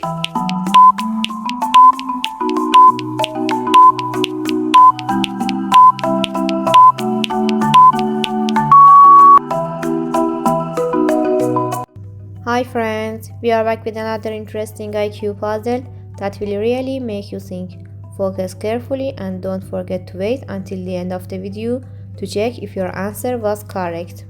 Hi friends, we are back with another interesting IQ puzzle that will really make you think. Focus carefully and don't forget to wait until the end of the video to check if your answer was correct.